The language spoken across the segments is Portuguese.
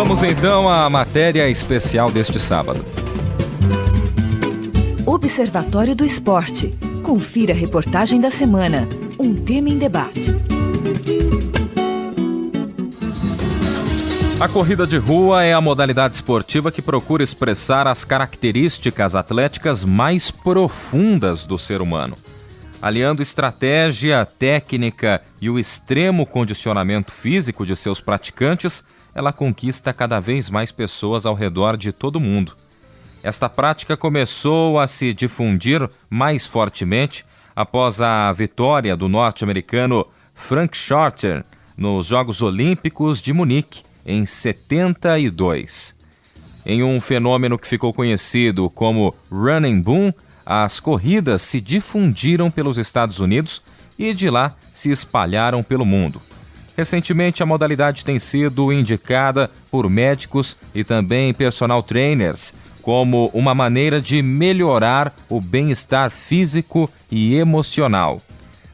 Vamos então à matéria especial deste sábado. Observatório do Esporte. Confira a reportagem da semana. Um tema em debate. A corrida de rua é a modalidade esportiva que procura expressar as características atléticas mais profundas do ser humano. Aliando estratégia, técnica e o extremo condicionamento físico de seus praticantes, ela conquista cada vez mais pessoas ao redor de todo o mundo. Esta prática começou a se difundir mais fortemente após a vitória do norte-americano Frank Shorter nos Jogos Olímpicos de Munique, em 72. Em um fenômeno que ficou conhecido como Running Boom, as corridas se difundiram pelos Estados Unidos e de lá se espalharam pelo mundo. Recentemente, a modalidade tem sido indicada por médicos e também personal trainers como uma maneira de melhorar o bem-estar físico e emocional.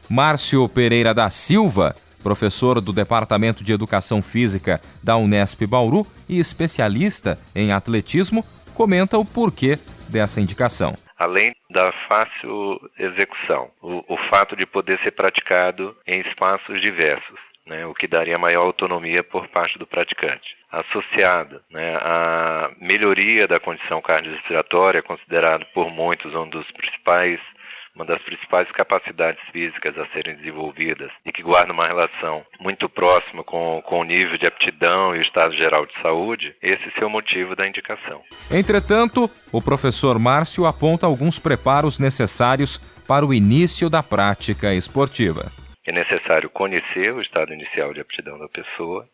Márcio Pereira da Silva, professor do Departamento de Educação Física da Unesp Bauru e especialista em atletismo, comenta o porquê dessa indicação. Além da fácil execução, o fato de poder ser praticado em espaços diversos, o que daria maior autonomia por parte do praticante. Associado à melhoria da condição cardiorrespiratória, considerado por muitos uma das principais capacidades físicas a serem desenvolvidas e que guarda uma relação muito próxima com o nível de aptidão e o estado geral de saúde, esse é o motivo da indicação. Entretanto, o professor Márcio aponta alguns preparos necessários para o início da prática esportiva. É necessário conhecer o estado inicial de aptidão da pessoa,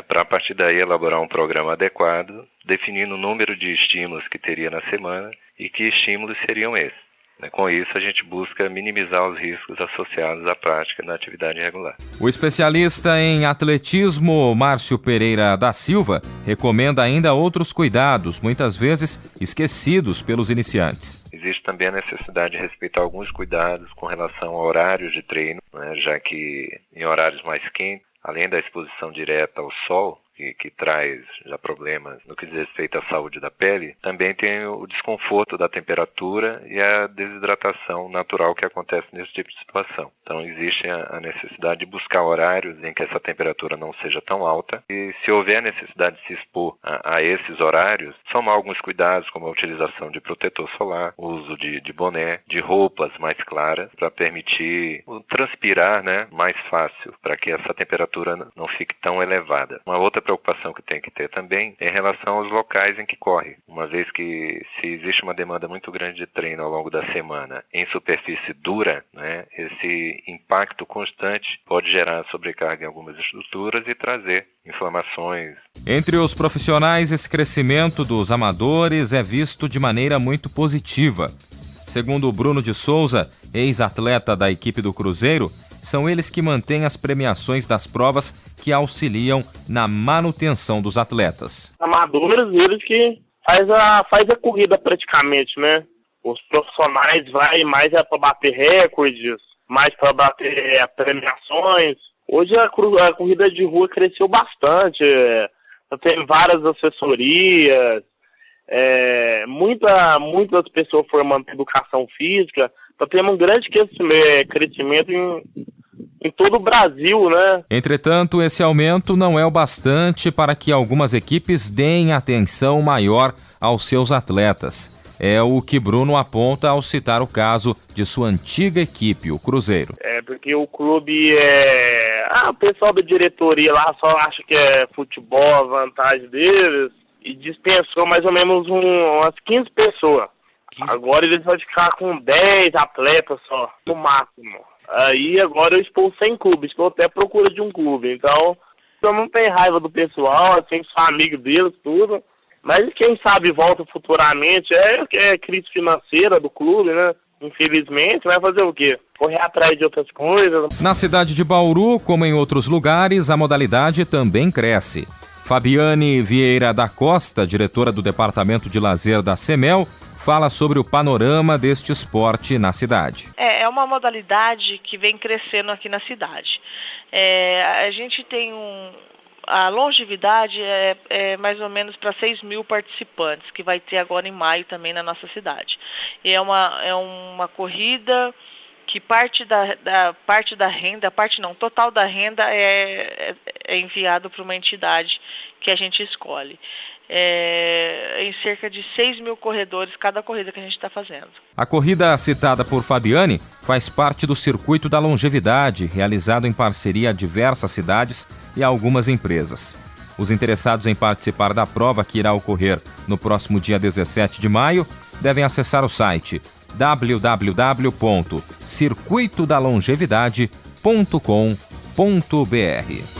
para a partir daí elaborar um programa adequado, definindo o número de estímulos que teria na semana e que estímulos seriam esses. Com isso, a gente busca minimizar os riscos associados à prática da atividade regular. O especialista em atletismo, Márcio Pereira da Silva, recomenda ainda outros cuidados, muitas vezes esquecidos pelos iniciantes. Existe também a necessidade de respeitar alguns cuidados com relação a horários de treino, já que em horários mais quentes, além da exposição direta ao sol, que traz já problemas no que diz respeito à saúde da pele, também tem o desconforto da temperatura e a desidratação natural que acontece nesse tipo de situação. Então existe a necessidade de buscar horários em que essa temperatura não seja tão alta e, se houver a necessidade de se expor a esses horários, tomar alguns cuidados, como a utilização de protetor solar, o uso de boné, de roupas mais claras para permitir o transpirar mais fácil, para que essa temperatura não fique tão elevada. Uma outra preocupação que tem que ter também é em relação aos locais em que corre, uma vez que se existe uma demanda muito grande de treino ao longo da semana em superfície dura, esse impacto constante pode gerar sobrecarga em algumas estruturas e trazer inflamações. Entre os profissionais, esse crescimento dos amadores é visto de maneira muito positiva. Segundo o Bruno de Souza, ex-atleta da equipe do Cruzeiro, são eles que mantêm as premiações das provas que auxiliam na manutenção dos atletas. Amadores, eles que faz a corrida praticamente, Os profissionais vai mais para bater recordes, mais para bater premiações. Hoje a corrida de rua cresceu bastante, tem várias assessorias, muitas pessoas formando educação física, temos um grande crescimento em todo o Brasil, Entretanto, esse aumento não é o bastante para que algumas equipes deem atenção maior aos seus atletas. É o que Bruno aponta ao citar o caso de sua antiga equipe, o Cruzeiro. Porque o clube o pessoal da diretoria lá só acha que é futebol, a vantagem deles, e dispensou mais ou menos umas 15 pessoas. Agora eles vão ficar com 10 atletas só, no máximo. Aí agora eu estou sem clube, estou até à procura de um clube. Então, eu não tenho raiva do pessoal, assim, sou amigo deles, tudo. Mas quem sabe volta futuramente, é crise financeira do clube, Infelizmente, vai fazer o quê? Correr atrás de outras coisas. Na cidade de Bauru, como em outros lugares, a modalidade também cresce. Fabiane Vieira da Costa, diretora do Departamento de Lazer da CEMEL, fala sobre o panorama deste esporte na cidade. É uma modalidade que vem crescendo aqui na cidade. A gente tem A longevidade é mais ou menos para 6 mil participantes, que vai ter agora em maio também na nossa cidade. E é uma corrida que total da renda é enviado para uma entidade que a gente escolhe. Em cerca de 6 mil corredores cada corrida que a gente está fazendo. A corrida citada por Fabiane faz parte do Circuito da Longevidade, realizado em parceria a diversas cidades e algumas empresas. Os interessados em participar da prova, que irá ocorrer no próximo dia 17 de maio, devem acessar o site www.circuitodalongevidade.com.br.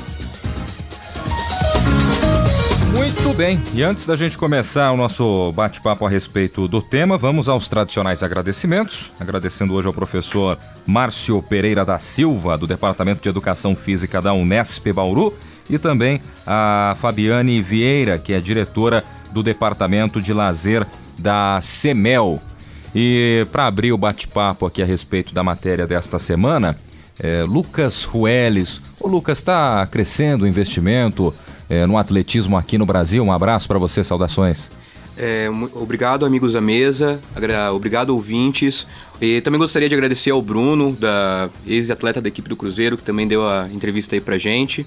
Muito bem, e antes da gente começar o nosso bate-papo a respeito do tema, vamos aos tradicionais agradecimentos. Agradecendo hoje ao professor Márcio Pereira da Silva, do Departamento de Educação Física da Unesp Bauru, e também a Fabiane Vieira, que é diretora do Departamento de Lazer da CEMEL. E para abrir o bate-papo aqui a respeito da matéria desta semana, Lucas Rueles. O Lucas, está crescendo o investimento no atletismo aqui no Brasil. Um abraço para você, saudações. Obrigado, amigos da mesa, obrigado, ouvintes. E também gostaria de agradecer ao Bruno, ex-atleta da equipe do Cruzeiro, que também deu a entrevista aí pra gente.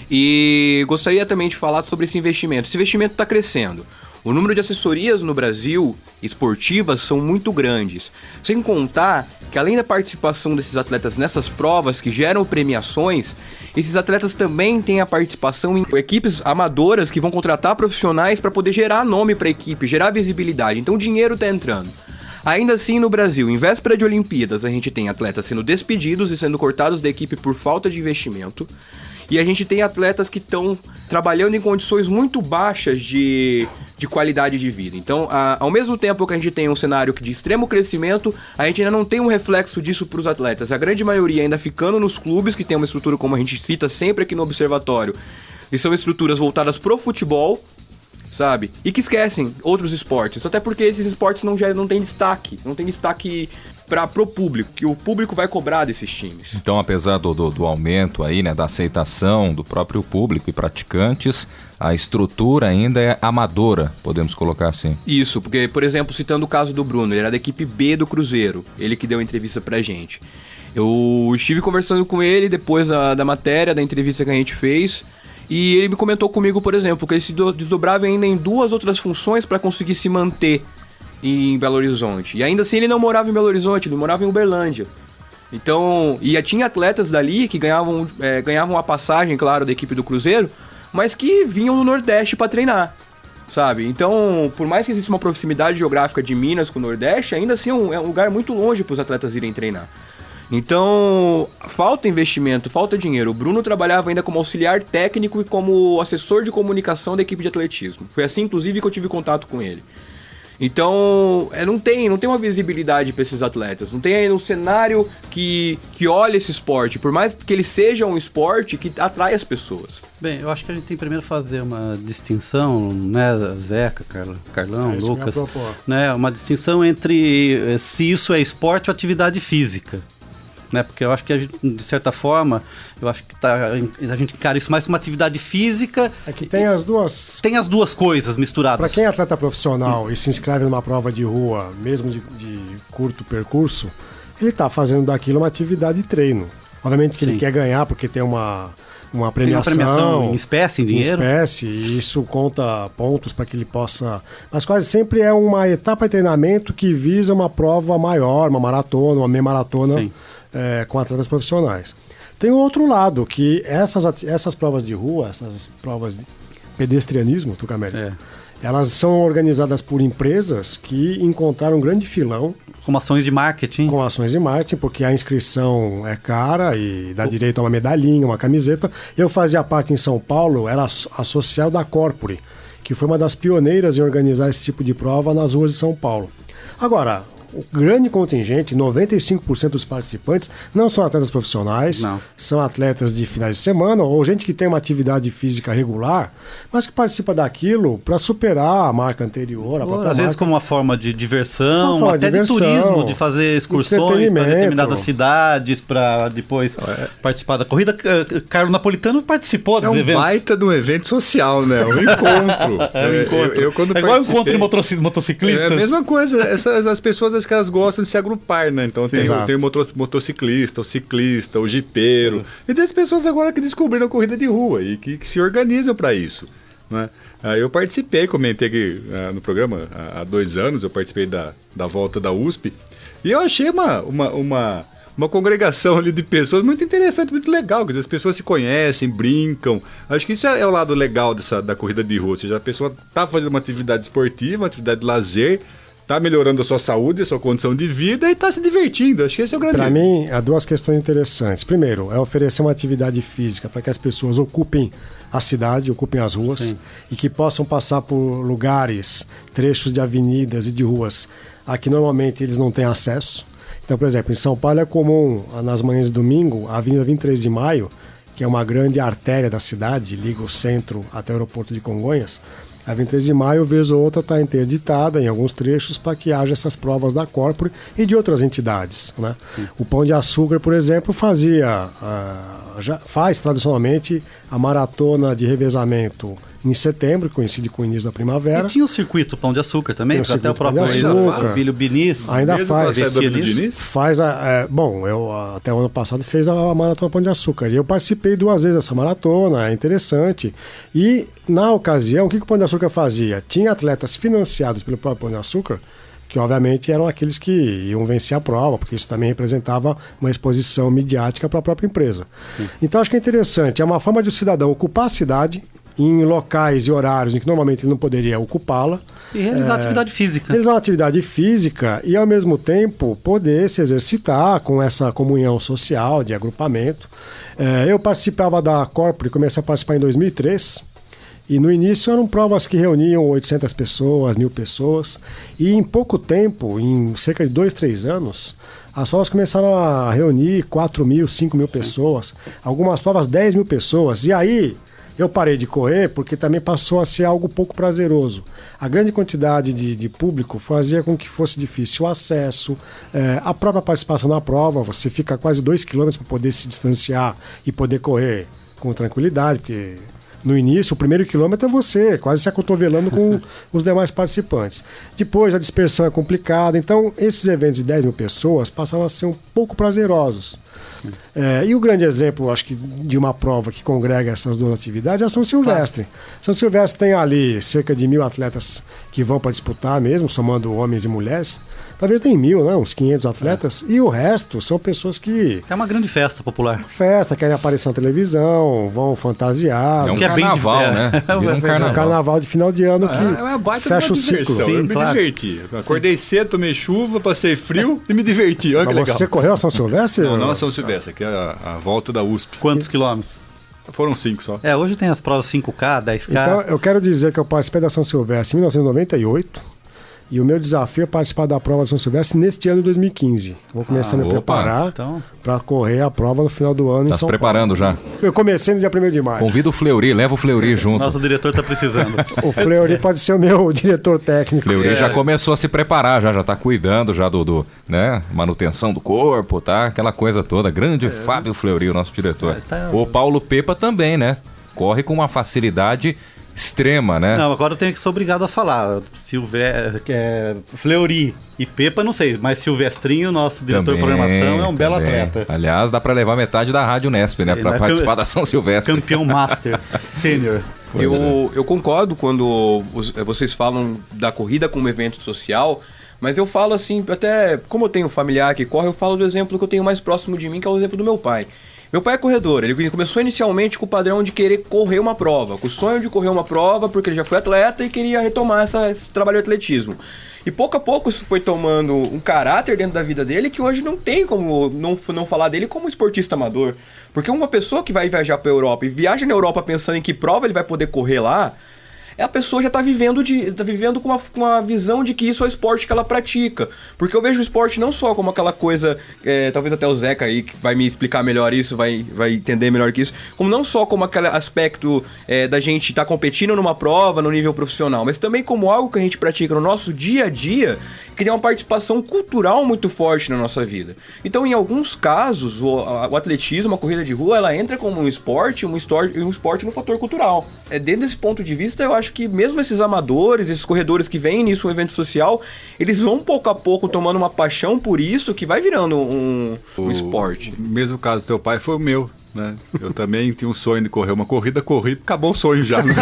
E gostaria também de falar sobre esse investimento. Esse investimento está crescendo. O número de assessorias no Brasil esportivas são muito grandes. Sem contar que, além da participação desses atletas nessas provas que geram premiações, esses atletas também têm a participação em equipes amadoras que vão contratar profissionais para poder gerar nome para a equipe, gerar visibilidade. Então o dinheiro está entrando. Ainda assim, no Brasil, em véspera de Olimpíadas, a gente tem atletas sendo despedidos e sendo cortados da equipe por falta de investimento. E a gente tem atletas que estão trabalhando em condições muito baixas de qualidade de vida. Então, ao mesmo tempo que a gente tem um cenário de extremo crescimento, a gente ainda não tem um reflexo disso para os atletas. A grande maioria ainda ficando nos clubes, que tem uma estrutura, como a gente cita sempre aqui no Observatório, e são estruturas voltadas pro futebol, sabe? E que esquecem outros esportes. Até porque esses esportes não têm destaque. Não tem destaque pro público, que o público vai cobrar desses times. Então, apesar do aumento aí, né, da aceitação do próprio público e praticantes, a estrutura ainda é amadora, podemos colocar assim. Isso, porque, por exemplo, citando o caso do Bruno, ele era da equipe B do Cruzeiro, ele que deu a entrevista pra gente. Eu estive conversando com ele depois da matéria, da entrevista que a gente fez, e ele me comentou comigo, por exemplo, que ele se desdobrava ainda em 2 outras funções para conseguir se manter em Belo Horizonte. E ainda assim ele não morava em Belo Horizonte, ele morava em Uberlândia. Então, e tinha atletas dali que ganhavam a passagem, claro, da equipe do Cruzeiro, mas que vinham no Nordeste para treinar, sabe? Então, por mais que exista uma proximidade geográfica de Minas com o Nordeste, ainda assim é um lugar muito longe para os atletas irem treinar. Então, falta investimento, falta dinheiro. O Bruno trabalhava ainda como auxiliar técnico e como assessor de comunicação da equipe de atletismo. Foi assim, inclusive, que eu tive contato com ele. Então, não tem uma visibilidade para esses atletas, não tem ainda um cenário que olha esse esporte, por mais que ele seja um esporte que atrai as pessoas. Bem, eu acho que a gente tem primeiro fazer uma distinção, né, Zeca, Carlão, Lucas, né, uma distinção entre se isso é esporte ou atividade física. Né, porque eu acho que a gente, de certa forma, eu acho que a gente encara isso mais como uma atividade física. É que tem as duas. Tem as duas coisas misturadas. Para quem é atleta profissional e se inscreve numa prova de rua, mesmo de curto percurso, ele está fazendo daquilo uma atividade de treino. Obviamente que Sim. Ele quer ganhar porque tem uma premiação em espécie, em dinheiro. Em espécie, e isso conta pontos para que ele possa... Mas quase sempre é uma etapa de treinamento que visa uma prova maior, uma maratona, uma meia maratona com atletas profissionais. Tem o outro lado, que essas provas de rua, essas provas de pedestrianismo, Tucameli, elas são organizadas por empresas que encontraram um grande filão. Com ações de marketing. Com ações de marketing, porque a inscrição é cara e dá direito a uma medalhinha, uma camiseta. Eu fazia parte em São Paulo, era associado da Corpore, que foi uma das pioneiras em organizar esse tipo de prova nas ruas de São Paulo. Agora, o grande contingente, 95% dos participantes, não são atletas profissionais, são atletas de finais de semana ou gente que tem uma atividade física regular, mas que participa daquilo para superar a marca anterior. Às vezes como uma forma de diversão, até de turismo, de fazer excursões para determinadas cidades, para depois participar da corrida. Carlos Napolitano participou dos eventos. É um baita de um evento social, né? Um encontro. É igual encontro de motociclistas. É a mesma coisa. As pessoas, que elas gostam de se agrupar, né? Então tem o motociclista, o ciclista, o jipeiro. E tem as pessoas agora que descobriram a corrida de rua e que se organizam para isso, né? Eu participei, comentei aqui no programa há 2 anos, eu participei da volta da USP, e eu achei uma congregação ali de pessoas muito interessante, muito legal, quer dizer, as pessoas se conhecem, brincam. Acho que isso é o lado legal da corrida de rua, ou seja, a pessoa está fazendo uma atividade esportiva, uma atividade de lazer, está melhorando a sua saúde, a sua condição de vida e está se divertindo. Acho que esse é o grande... Para mim, há 2 questões interessantes. Primeiro, é oferecer uma atividade física para que as pessoas ocupem a cidade, ocupem as ruas e que possam passar por lugares, trechos de avenidas e de ruas a que normalmente eles não têm acesso. Então, por exemplo, em São Paulo é comum, nas manhãs de domingo, a Avenida 23 de Maio, que é uma grande artéria da cidade, liga o centro até o aeroporto de Congonhas, a 23 de Maio, vez ou outra, está interditada em alguns trechos para que haja essas provas da Corpore e de outras entidades, né? O Pão de Açúcar, por exemplo, já faz tradicionalmente a maratona de revezamento em setembro, que coincide com o início da primavera. E tinha o circuito Pão de Açúcar também, até o próprio Bílio Biniz. Ainda faz. Eu até o ano passado fez a maratona Pão de Açúcar. E eu participei 2 vezes dessa maratona, é interessante. E na ocasião, o que o Pão de Açúcar fazia? Tinha atletas financiados pelo próprio Pão de Açúcar, que obviamente eram aqueles que iam vencer a prova, porque isso também representava uma exposição midiática para a própria empresa. Então acho que é interessante, é uma forma de o cidadão ocupar a cidade em locais e horários em que normalmente ele não poderia ocupá-la. E realizar atividade física. Realizar uma atividade física e, ao mesmo tempo, poder se exercitar com essa comunhão social, de agrupamento. Eu participava da Corpore, comecei a participar em 2003. E no início eram provas que reuniam 800 pessoas, 1.000 pessoas. E em pouco tempo, em cerca de 2, 3 anos, as provas começaram a reunir 4.000, 5.000 pessoas. Algumas provas 10.000 pessoas. E aí eu parei de correr porque também passou a ser algo pouco prazeroso. A grande quantidade de público fazia com que fosse difícil o acesso, a própria participação na prova. Você fica quase 2 quilômetros para poder se distanciar e poder correr com tranquilidade, porque no início, o primeiro quilômetro é você quase se acotovelando com os demais participantes. Depois, a dispersão é complicada. Então, esses eventos de 10.000 pessoas passaram a ser um pouco prazerosos. E o grande exemplo, acho que, de uma prova que congrega essas 2 atividades é a São Silvestre. São Silvestre tem ali cerca de 1.000 atletas que vão para disputar mesmo, somando homens e mulheres. Talvez tem 1.000, né? Uns 500 atletas. E o resto são pessoas que... É uma grande festa popular. Querem aparecer na televisão, vão fantasiar. É um carnaval, né? Um carnaval de final de ano que fecha o ciclo. Eu me diverti. Acordei cedo, tomei chuva, passei frio e me diverti. Olha que legal. Você correu a São Silvestre? Não a São Silvestre, aqui é a volta da USP. Quantos quilômetros? Foram 5 só. Hoje tem as provas 5K, 10K. Então, eu quero dizer que eu participei da São Silvestre em 1998. E o meu desafio é participar da prova de São Silvestre neste ano de 2015. Vou começar a me preparar para correr a prova no final do ano em São Paulo. Está se preparando já? Eu comecei no dia 1º de maio. Convida o Fleury, leva o Fleury junto. Nosso diretor está precisando. O Fleury pode ser o meu diretor técnico. Fleury já começou a se preparar, já está cuidando já do manutenção do corpo, tá? Aquela coisa toda. Grande Fábio Fleury, o nosso diretor. O Paulo Pepa também, né? Corre com uma facilidade extrema, né? Não, agora eu tenho que ser obrigado a falar. Fleury e Pepa, não sei, mas Silvestrinho, nosso diretor de programação, é um belo atleta. Aliás, dá para levar metade da Rádio Nesp, né? Para participar da São Silvestre. Campeão Master, Sênior. Eu concordo quando vocês falam da corrida como evento social, mas eu falo assim, até como eu tenho um familiar que corre, eu falo do exemplo que eu tenho mais próximo de mim, que é o exemplo do meu pai. Meu pai é corredor, ele começou inicialmente com o padrão de querer correr uma prova, com o sonho de correr uma prova, porque ele já foi atleta e queria retomar esse trabalho de atletismo. E pouco a pouco isso foi tomando um caráter dentro da vida dele que hoje não tem como não falar dele como esportista amador. Porque uma pessoa que vai viajar para a Europa e viaja na Europa pensando em que prova ele vai poder correr lá, a pessoa já está vivendo com uma visão de que isso é o esporte que ela pratica. Porque eu vejo o esporte não só como aquela coisa, talvez até o Zeca aí, que vai me explicar melhor isso, vai entender melhor que isso, como não só como aquele aspecto da gente estar competindo numa prova, no nível profissional, mas também como algo que a gente pratica no nosso dia a dia, que tem uma participação cultural muito forte na nossa vida. Então, em alguns casos, o atletismo, a corrida de rua, ela entra como um esporte no fator cultural. Dentro desse ponto de vista, eu acho que mesmo esses amadores, esses corredores que vêm nisso, um evento social, eles vão pouco a pouco tomando uma paixão por isso, que vai virando um esporte. O mesmo caso do teu pai foi o meu, né? Eu também tinha um sonho de correr uma corrida, corri, acabou o sonho já. Não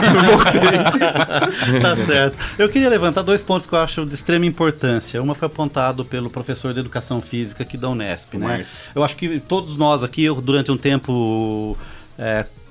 Tá certo. Eu queria levantar 2 pontos que eu acho de extrema importância. Uma foi apontado pelo professor de Educação Física aqui da Unesp, né? Eu acho que todos nós aqui, durante um tempo...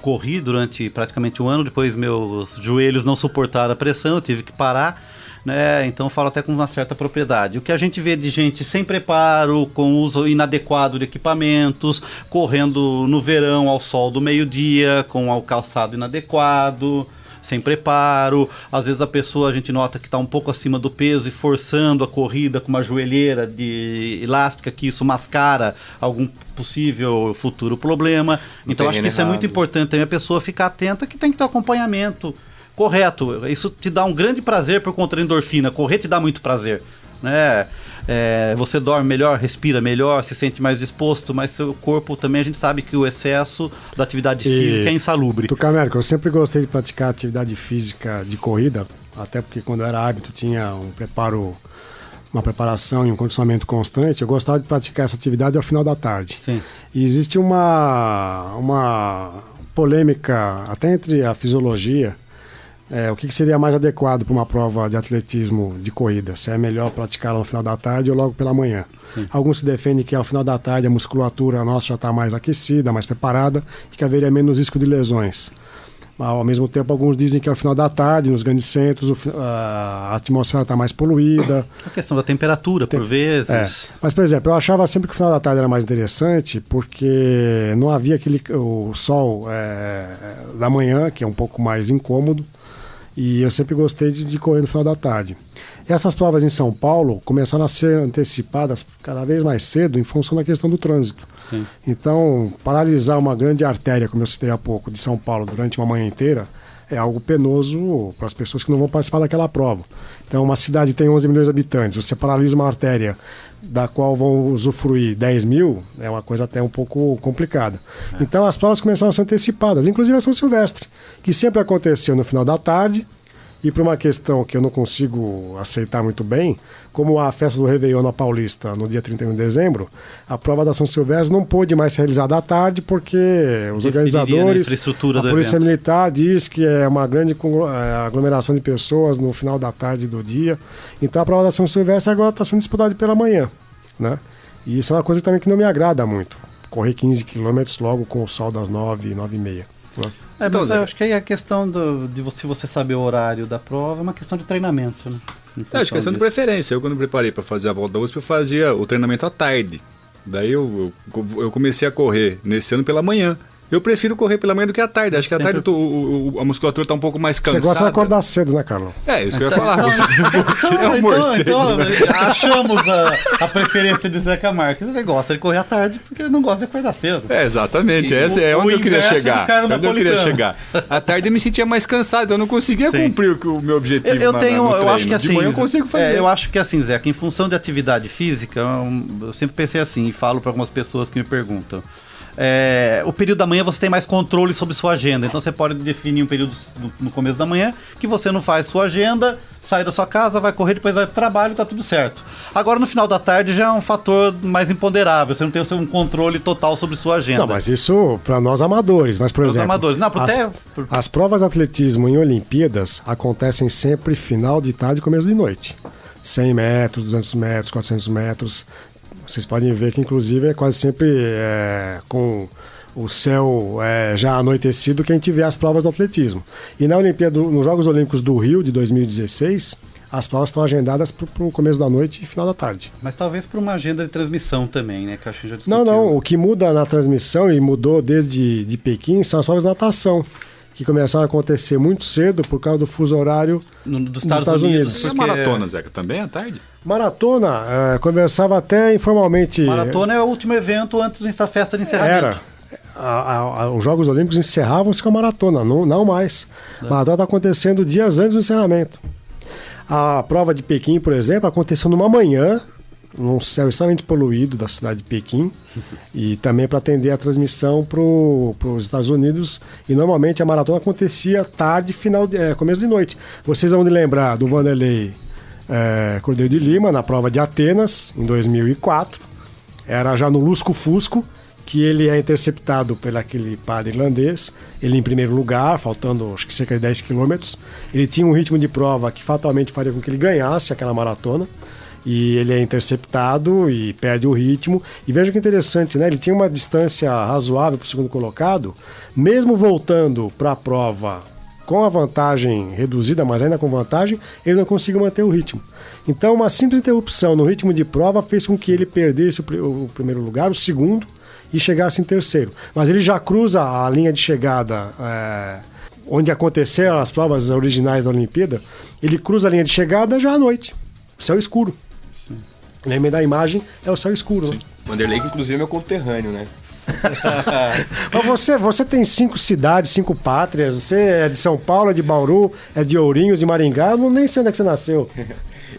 corri durante praticamente um ano, depois meus joelhos não suportaram a pressão, eu tive que parar, né? Então eu falo até com uma certa propriedade. O que a gente vê de gente sem preparo, com uso inadequado de equipamentos, correndo no verão ao sol do meio-dia, com o calçado inadequado, sem preparo, às vezes a gente nota que está um pouco acima do peso e forçando a corrida com uma joelheira de elástica, que isso mascara algum possível futuro problema. Então acho que isso é muito importante também, a pessoa ficar atenta que tem que ter acompanhamento correto. Isso te dá um grande prazer por conta da endorfina, correr te dá muito prazer, né? Você dorme melhor, respira melhor, se sente mais disposto, mas seu corpo também, a gente sabe que o excesso da atividade física é insalubre. Tucamérico, eu sempre gostei de praticar atividade física de corrida, até porque quando eu era hábito tinha uma preparação e um condicionamento constante. Eu gostava de praticar essa atividade ao final da tarde. Sim. E existe uma polêmica até entre a fisiologia. O que seria mais adequado para uma prova de atletismo de corrida? Se é melhor praticá-la no final da tarde ou logo pela manhã? Sim. Alguns se defendem que ao final da tarde a musculatura nossa já está mais aquecida, mais preparada e que haveria menos risco de lesões. Ao mesmo tempo, alguns dizem que ao final da tarde, nos grandes centros, a atmosfera está mais poluída. A questão da temperatura, por vezes. Mas, por exemplo, eu achava sempre que o final da tarde era mais interessante porque não havia o sol da manhã, que é um pouco mais incômodo. E eu sempre gostei de correr no final da tarde. Essas provas em São Paulo começaram a ser antecipadas cada vez mais cedo em função da questão do trânsito. Sim. Então, paralisar uma grande artéria, como eu citei há pouco, de São Paulo durante uma manhã inteira, é algo penoso para as pessoas que não vão participar daquela prova. Então, uma cidade tem 11 milhões de habitantes, você paralisa uma artéria da qual vão usufruir 10 mil, é uma coisa até um pouco complicada. Então, as provas começaram a ser antecipadas, inclusive a São Silvestre, que sempre aconteceu no final da tarde, e por uma questão que eu não consigo aceitar muito bem, como a festa do Réveillon na Paulista, no dia 31 de dezembro, a prova da São Silvestre não pôde mais ser realizada à tarde porque os organizadores, a Polícia Militar diz que é uma grande aglomeração de pessoas no final da tarde do dia. Então a prova da São Silvestre agora está sendo disputada pela manhã, né? E isso é uma coisa também que não me agrada muito, correr 15 quilômetros logo com o sol das 9, 9h30. Né? Mas eu acho que aí a questão de você saber o horário da prova é uma questão de treinamento, né? Acho que é questão de preferência. Eu, quando me preparei para fazer a volta da USP, eu fazia o treinamento à tarde. Daí eu comecei a correr nesse ano pela manhã. Eu prefiro correr pela manhã do que à tarde. Acho que à tarde a musculatura está um pouco mais cansada. Você gosta de acordar cedo, né, Carlos? Isso que eu ia falar. Você é um morcego. Então, achamos a preferência de Zeca Marques. Ele gosta de correr à tarde porque ele não gosta de acordar cedo. Exatamente. Essa é onde eu queria chegar. À tarde eu me sentia mais cansado. Então eu não conseguia cumprir o meu objetivo no treino. Eu acho que assim, de manhã eu consigo fazer. Eu acho que assim, Zeca, em função de atividade física, eu sempre pensei assim e falo para algumas pessoas que me perguntam. O período da manhã você tem mais controle sobre sua agenda. Então você pode definir um período no começo da manhã que você não faz sua agenda, sai da sua casa, vai correr, depois vai pro trabalho, tá tudo certo. Agora no final da tarde já é um fator mais imponderável. Você não tem um controle total sobre sua agenda. Não, mas isso para nós amadores. Mas, por exemplo, amadores. Não, as provas de atletismo em Olimpíadas acontecem sempre final de tarde e começo de noite. 100 metros, 200 metros, 400 metros... Vocês podem ver que, inclusive, é quase sempre com o céu já anoitecido que a gente vê as provas do atletismo. E na Olimpíada, nos Jogos Olímpicos do Rio, de 2016, as provas estão agendadas para o começo da noite e final da tarde. Mas talvez por uma agenda de transmissão também, né? Que eu acho que já discutiu. Não. O que muda na transmissão, e mudou desde Pequim, são as provas de natação. que começaram a acontecer muito cedo por causa do fuso horário dos Estados Unidos. E a maratona, Zeca, também à tarde? Maratona, conversava até informalmente. Maratona é o último evento antes da festa de encerramento. Os Jogos Olímpicos encerravam-se com a maratona, não mais. A maratona está acontecendo dias antes do encerramento. A prova de Pequim, por exemplo, aconteceu numa manhã, num céu extremamente poluído da cidade de Pequim, e também para atender a transmissão para os Estados Unidos. E normalmente a maratona acontecia tarde, começo de noite. Vocês vão lembrar do Vanderlei Cordeiro de Lima, na prova de Atenas, em 2004. Era já no Lusco Fusco, que ele é interceptado por aquele padre irlandês, ele em primeiro lugar, faltando acho que cerca de 10 quilômetros. Ele tinha um ritmo de prova que fatalmente faria com que ele ganhasse aquela maratona, e ele é interceptado e perde o ritmo. E veja que interessante, né? Ele tinha uma distância razoável para o segundo colocado, mesmo voltando para a prova com a vantagem reduzida, mas ainda com vantagem, ele não conseguiu manter o ritmo. Então, uma simples interrupção no ritmo de prova fez com que ele perdesse o primeiro lugar, o segundo, e chegasse em terceiro. Mas ele já cruza a linha de chegada, onde aconteceram as provas originais da Olimpíada, ele cruza a linha de chegada já à noite, céu escuro. Lembra da imagem, é o céu escuro. Né? Vanderlei, que inclusive é meu conterrâneo, né? Mas você tem 5 cidades, 5 pátrias, você é de São Paulo, é de Bauru, é de Ourinhos, de Maringá, eu nem sei onde é que você nasceu.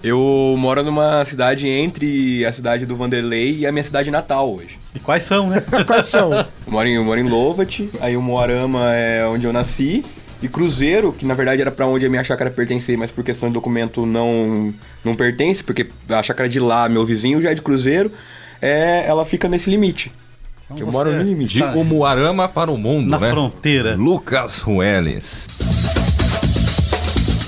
Eu moro numa cidade entre a cidade do Vanderlei e a minha cidade natal hoje. E quais são, né? Quais são? Eu moro em Lovat, aí o Moarama é onde eu nasci, e Cruzeiro, que na verdade era pra onde a minha chácara pertencia, mas por questão de documento não pertence, porque a chácara de lá, meu vizinho, já é de Cruzeiro, ela fica nesse limite. Então eu moro no limite. De Umuarama para o mundo, na fronteira. Lucas Rueles.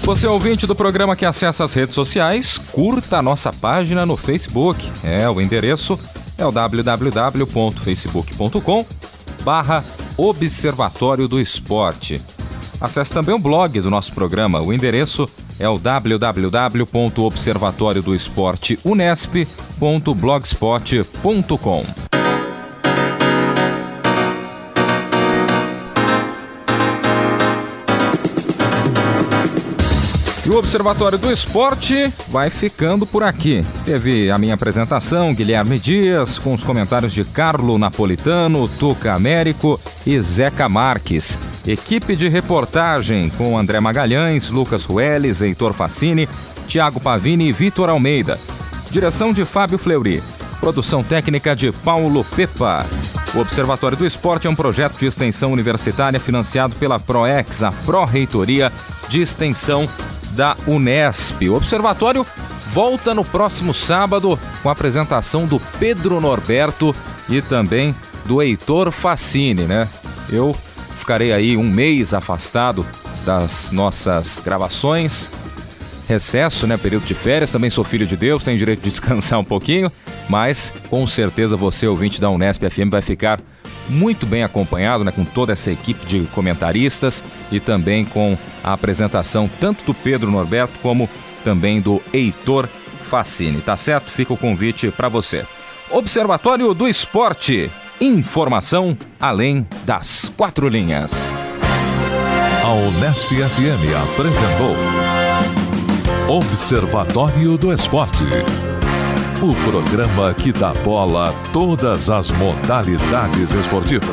Você é ouvinte do programa que acessa as redes sociais, curta a nossa página no Facebook. O endereço é o www.facebook.com/Observatório do Esporte. Acesse também o blog do nosso programa. O endereço é o www.observatoriodouesporte.unesp.blogspot.com. E o Observatório do Esporte vai ficando por aqui. Teve a minha apresentação, Guilherme Dias, com os comentários de Carlo Napolitano, Tuca Américo e Zeca Marques. Equipe de reportagem com André Magalhães, Lucas Rueles, Heitor Facini, Thiago Pavini e Vitor Almeida. Direção de Fábio Fleury. Produção técnica de Paulo Pepa. O Observatório do Esporte é um projeto de extensão universitária financiado pela PROEX, a Pró-Reitoria de Extensão da Unesp. O Observatório volta no próximo sábado com a apresentação do Pedro Norberto e também do Heitor Facini, né? Eu ficarei aí um mês afastado das nossas gravações. Recesso, né? Período de férias. Também sou filho de Deus, tenho direito de descansar um pouquinho. Mas, com certeza, você, ouvinte da Unesp FM, vai ficar muito bem acompanhado, né? Com toda essa equipe de comentaristas e também com a apresentação tanto do Pedro Norberto como também do Heitor Facini. Tá certo? Fica o convite para você. Observatório do Esporte. Informação além das 4 linhas. A Unesp FM apresentou Observatório do Esporte, o programa que dá bola a todas as modalidades esportivas.